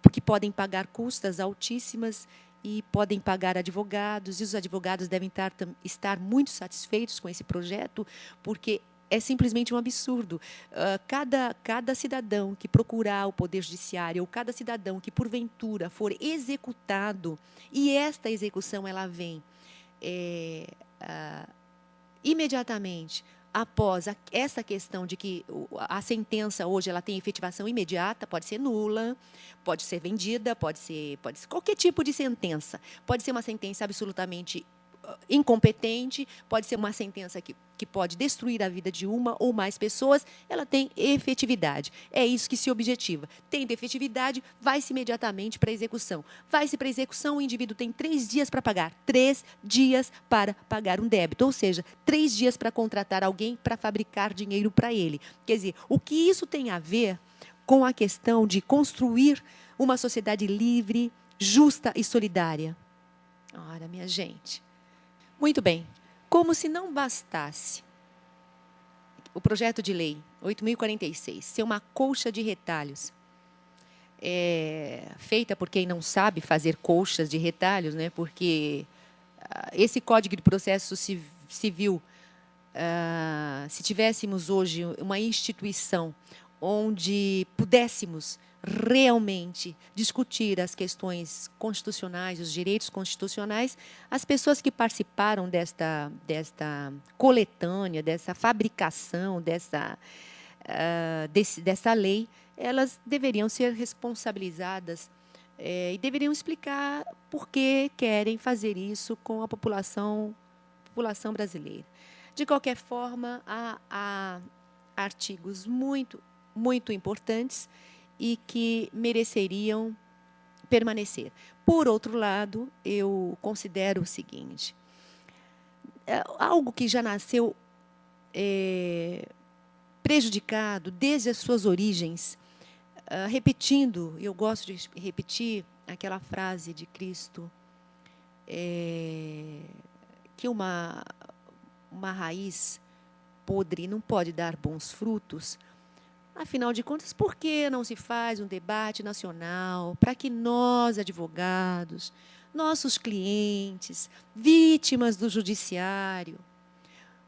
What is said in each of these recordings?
porque podem pagar custas altíssimas e podem pagar advogados, e os advogados devem estar muito satisfeitos com esse projeto, porque é simplesmente um absurdo. Cada cidadão que procurar o Poder Judiciário, ou cada cidadão que, porventura, for executado, e esta execução ela vem imediatamente após essa questão de que a sentença hoje ela tem efetivação imediata, pode ser nula, pode ser vendida, pode ser qualquer tipo de sentença. Pode ser uma sentença absolutamente incompetente, pode ser uma sentença que pode destruir a vida de uma ou mais pessoas, ela tem efetividade. É isso que se objetiva. Tendo efetividade, vai-se imediatamente para a execução. Vai-se para a execução, o indivíduo tem 3 dias para pagar. 3 dias para pagar um débito, ou seja, 3 dias para contratar alguém para fabricar dinheiro para ele. Quer dizer, o que isso tem a ver com a questão de construir uma sociedade livre, justa e solidária? Ora, minha gente. Muito bem. Como se não bastasse o projeto de lei 8.046 ser uma colcha de retalhos, feita por quem não sabe fazer colchas de retalhos, né? Porque esse Código de Processo Civil, se tivéssemos hoje uma instituição onde pudéssemos realmente discutir as questões constitucionais, os direitos constitucionais, as pessoas que participaram desta coletânea, dessa fabricação, dessa lei, elas deveriam ser responsabilizadas e deveriam explicar por que querem fazer isso com a população brasileira. De qualquer forma, há artigos muito importantes e que mereceriam permanecer. Por outro lado, eu considero o seguinte: algo que já nasceu prejudicado desde as suas origens, repetindo, eu gosto de repetir aquela frase de Cristo, que uma raiz podre não pode dar bons frutos. Afinal de contas, por que não se faz um debate nacional para que nós, advogados, nossos clientes, vítimas do judiciário,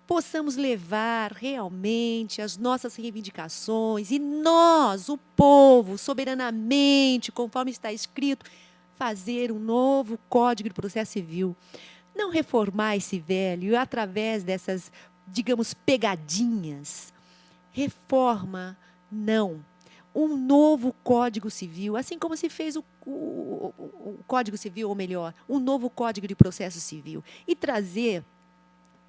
possamos levar realmente as nossas reivindicações e nós, o povo, soberanamente, conforme está escrito, fazer um novo Código de Processo Civil. Não reformar esse velho através dessas, digamos, pegadinhas. Reforma, não. Um novo Código Civil, assim como se fez o Código Civil, ou melhor, um novo Código de Processo Civil. E trazer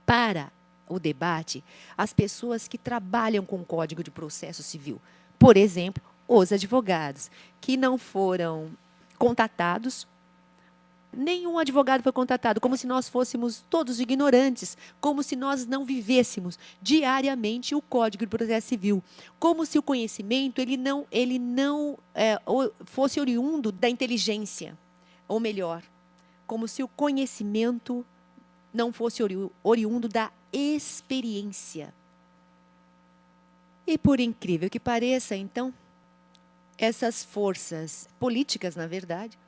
para o debate as pessoas que trabalham com o Código de Processo Civil. Por exemplo, os advogados, que não foram contatados. Nenhum advogado foi contatado, como se nós fôssemos todos ignorantes, como se nós não vivêssemos diariamente o Código de Processo Civil, como se o conhecimento ele não fosse oriundo da inteligência, ou melhor, como se o conhecimento não fosse oriundo da experiência. E por incrível que pareça, então, essas forças políticas, na verdade,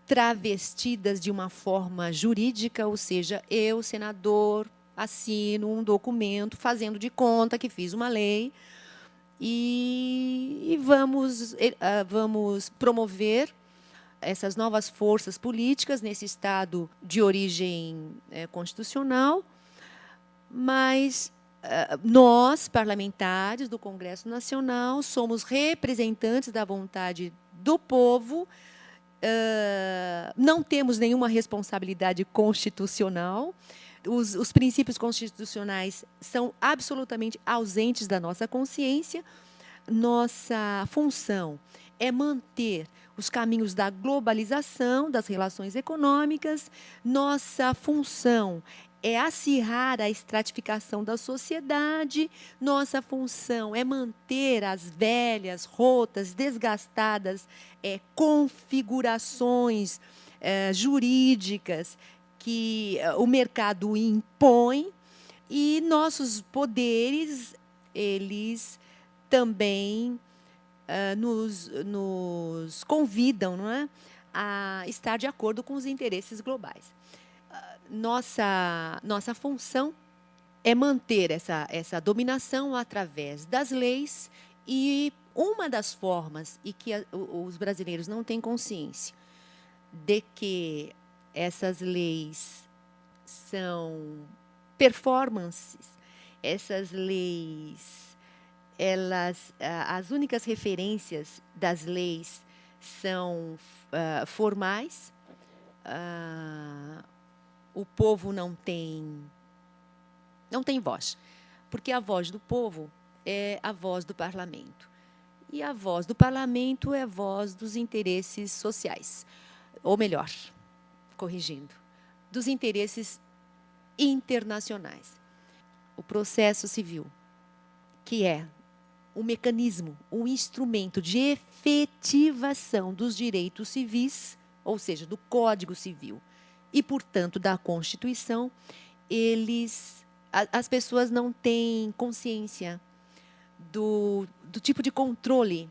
travestidas de uma forma jurídica, ou seja, eu, senador, assino um documento fazendo de conta que fiz uma lei e vamos promover essas novas forças políticas nesse Estado de origem constitucional, mas nós, parlamentares do Congresso Nacional, somos representantes da vontade do povo. Não temos nenhuma responsabilidade constitucional. Os princípios constitucionais são absolutamente ausentes da nossa consciência. Nossa função é manter os caminhos da globalização das relações econômicas. Nossa função é acirrar a estratificação da sociedade. Nossa função é manter as velhas, rotas, desgastadas configurações jurídicas que o mercado impõe, e nossos poderes, eles também nos convidam, não é, a estar de acordo com os interesses globais. Nossa função é manter essa dominação através das leis, e uma das formas e que os brasileiros não têm consciência de que essas leis são performances, essas leis, as únicas referências das leis são formais. O povo não tem voz, porque a voz do povo é a voz do parlamento. E a voz do parlamento é a voz dos interesses sociais. Ou melhor, corrigindo, dos interesses internacionais. O processo civil, que é um mecanismo, um instrumento de efetivação dos direitos civis, ou seja, do Código Civil e, portanto, da Constituição, as pessoas não têm consciência do tipo de controle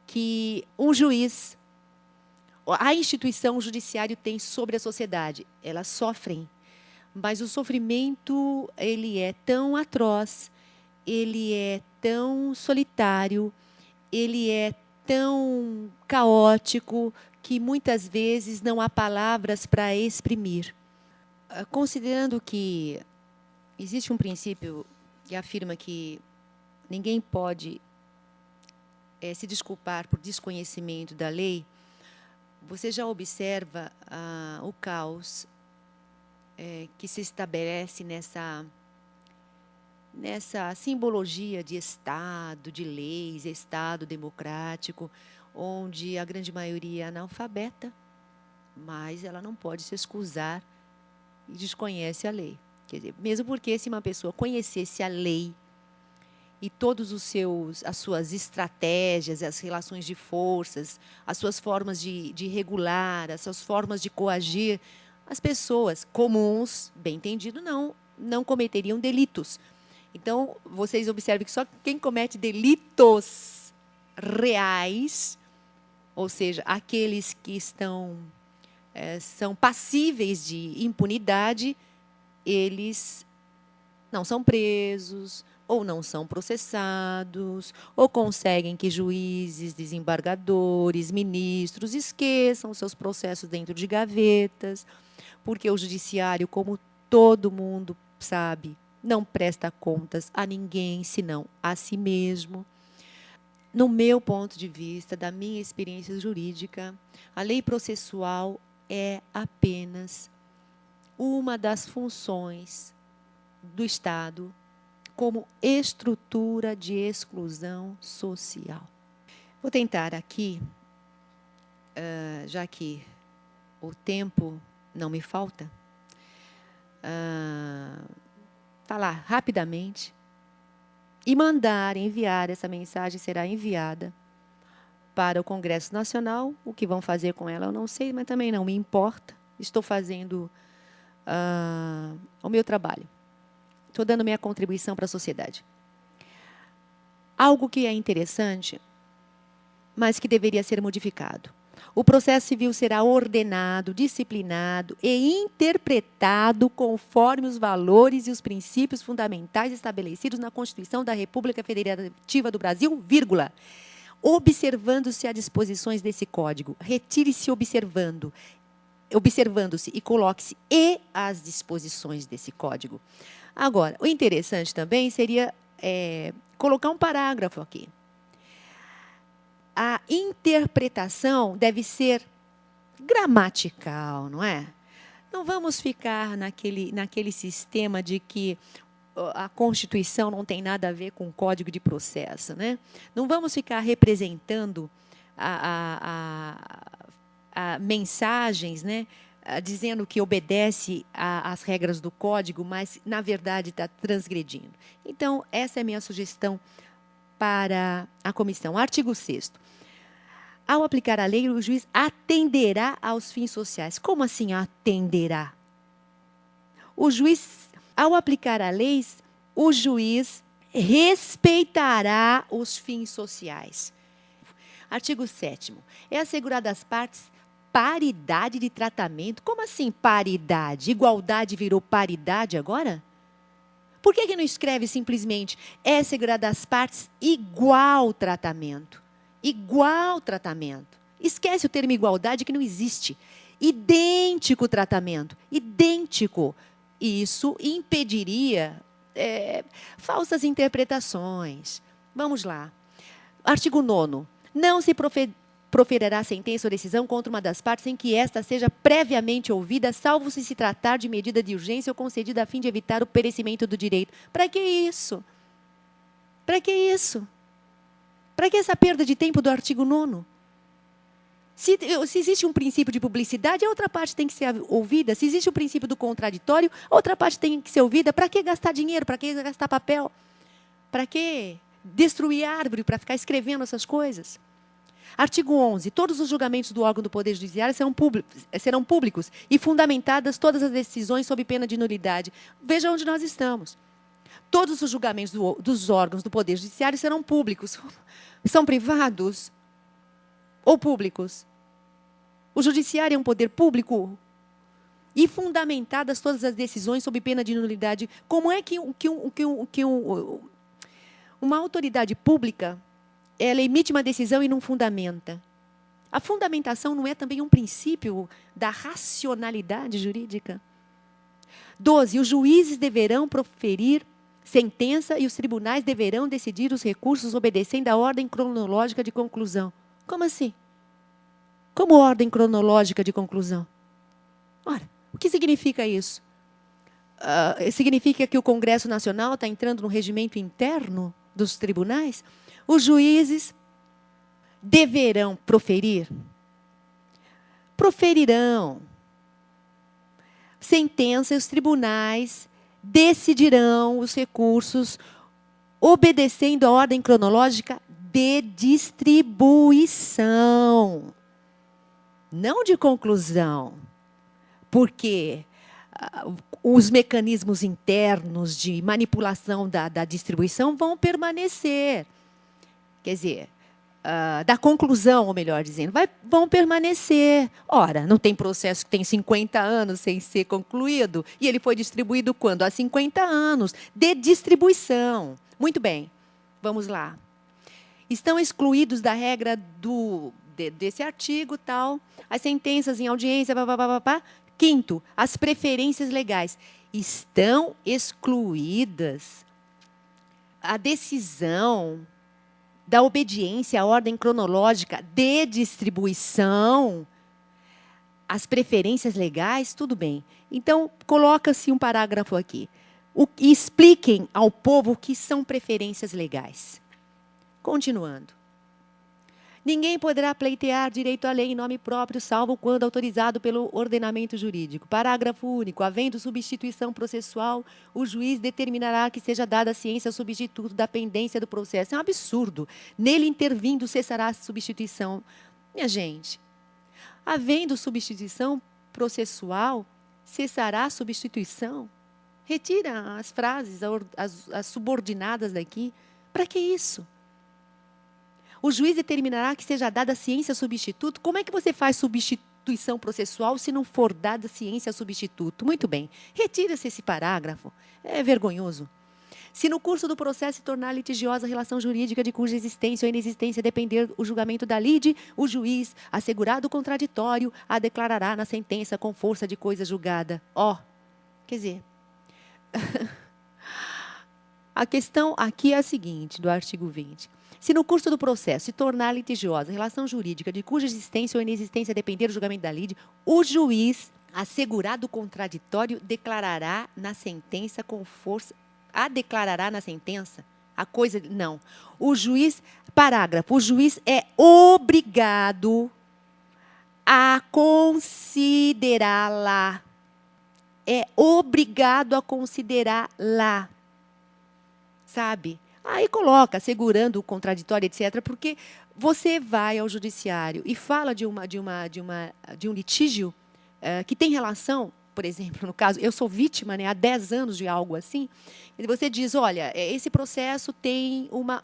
que um juiz, a instituição judiciária tem sobre a sociedade. Elas sofrem, mas o sofrimento ele é tão atroz, ele é tão solitário, ele é tão caótico que muitas vezes não há palavras para exprimir. Considerando que existe um princípio que afirma que ninguém pode se desculpar por desconhecimento da lei, você já observa o caos que se estabelece nessa simbologia de Estado, de leis, Estado democrático, onde a grande maioria é analfabeta, mas ela não pode se excusar e desconhece a lei. Quer dizer, mesmo porque se uma pessoa conhecesse a lei e todos as suas estratégias, as relações de forças, as suas formas de regular, as suas formas de coagir, as pessoas comuns, bem entendido, não cometeriam delitos. Então, vocês observem que só quem comete delitos reais, ou seja, aqueles que são passíveis de impunidade, eles não são presos, ou não são processados, ou conseguem que juízes, desembargadores, ministros esqueçam seus processos dentro de gavetas, porque o judiciário, como todo mundo sabe, não presta contas a ninguém, senão a si mesmo. No meu ponto de vista, da minha experiência jurídica, a lei processual é apenas uma das funções do Estado como estrutura de exclusão social. Vou tentar aqui, já que o tempo não me falta, falar rapidamente e enviar, essa mensagem será enviada para o Congresso Nacional. O que vão fazer com ela eu não sei, mas também não me importa. Estou fazendo o meu trabalho. Estou dando minha contribuição para a sociedade. Algo que é interessante, mas que deveria ser modificado. O processo civil será ordenado, disciplinado e interpretado conforme os valores e os princípios fundamentais estabelecidos na Constituição da República Federativa do Brasil, vírgula, observando-se as disposições desse Código. Retire-se observando-se e coloque-se e as disposições desse Código. Agora, o interessante também seria colocar um parágrafo aqui. A interpretação deve ser gramatical, não é? Não vamos ficar naquele sistema de que a Constituição não tem nada a ver com o Código de Processo, né? Não vamos ficar representando mensagens, né, dizendo que obedece às regras do Código, mas, na verdade, está transgredindo. Então, essa é a minha sugestão para a comissão. Artigo 6º. Ao aplicar a lei, o juiz atenderá aos fins sociais. Como assim atenderá? O juiz, ao aplicar a lei, o juiz respeitará os fins sociais. Artigo 7º. É assegurada às partes paridade de tratamento. Como assim paridade? Igualdade virou paridade agora? Por que não escreve simplesmente é assegurada às partes igual tratamento? Igual tratamento. Esquece o termo igualdade, que não existe. Idêntico tratamento. Idêntico. Isso impediria falsas interpretações. Vamos lá. Artigo 9º. Não se proferirá sentença ou decisão contra uma das partes sem que esta seja previamente ouvida, salvo se tratar de medida de urgência ou concedida a fim de evitar o perecimento do direito. Para que isso? Para que isso? Para que essa perda de tempo do artigo 9º? Se existe um princípio de publicidade, a outra parte tem que ser ouvida. Se existe o princípio do contraditório, a outra parte tem que ser ouvida. Para que gastar dinheiro? Para que gastar papel? Para que destruir árvore para ficar escrevendo essas coisas? Artigo 11. Todos os julgamentos do órgão do Poder Judiciário serão públicos e fundamentadas todas as decisões sob pena de nulidade. Veja onde nós estamos. Todos os julgamentos dos órgãos do Poder Judiciário serão públicos. São privados ou públicos? O Judiciário é um poder público? E fundamentadas todas as decisões sob pena de nulidade. Como é que uma autoridade pública ela emite uma decisão e não fundamenta? A fundamentação não é também um princípio da racionalidade jurídica? 12. Os juízes deverão proferir sentença e os tribunais deverão decidir os recursos obedecendo à ordem cronológica de conclusão. Como assim? Como ordem cronológica de conclusão? Ora, o que significa isso? Significa que o Congresso Nacional está entrando no regimento interno dos tribunais? Os juízes deverão proferirão sentença e os tribunais decidirão os recursos obedecendo a ordem cronológica de distribuição, não de conclusão. Porque os mecanismos internos de manipulação da distribuição vão permanecer. Quer dizer, da conclusão, ou melhor dizendo, vão permanecer. Ora, não tem processo que tem 50 anos sem ser concluído, e ele foi distribuído quando? Há 50 anos, de distribuição. Muito bem, vamos lá. Estão excluídos da regra desse artigo, tal, as sentenças em audiência, papapá. Quinto, as preferências legais. Estão excluídas a decisão da obediência à ordem cronológica de distribuição. As preferências legais, tudo bem. Então, coloca-se um parágrafo aqui. E expliquem ao povo o que são preferências legais. Continuando. Ninguém poderá pleitear direito à lei em nome próprio, salvo quando autorizado pelo ordenamento jurídico. Parágrafo único. Havendo substituição processual, o juiz determinará que seja dada a ciência ao substituto da pendência do processo. É um absurdo. Nele intervindo, cessará a substituição. Minha gente, havendo substituição processual, cessará a substituição? Retira as frases, as subordinadas daqui. Para que isso? O juiz determinará que seja dada a ciência substituto. Como é que você faz substituição processual se não for dada a ciência substituto? Muito bem. Retira-se esse parágrafo. É vergonhoso. Se no curso do processo se tornar litigiosa a relação jurídica de cuja existência ou inexistência depender o julgamento da lide, o juiz, assegurado o contraditório, a declarará na sentença com força de coisa julgada. Quer dizer, a questão aqui é a seguinte, do artigo 20. Se no curso do processo se tornar litigiosa a relação jurídica de cuja existência ou inexistência depender do julgamento da lide, o juiz, assegurado o contraditório, declarará na sentença com força. Declarará na sentença? A coisa. Não. O juiz, parágrafo, o juiz é obrigado a considerá-la. É obrigado a considerá-la. Sabe? Aí coloca, assegurando o contraditório, etc., porque você vai ao judiciário e fala de um litígio que tem relação, por exemplo, no caso, eu sou vítima há 10 anos de algo assim, e você diz, olha, esse processo tem uma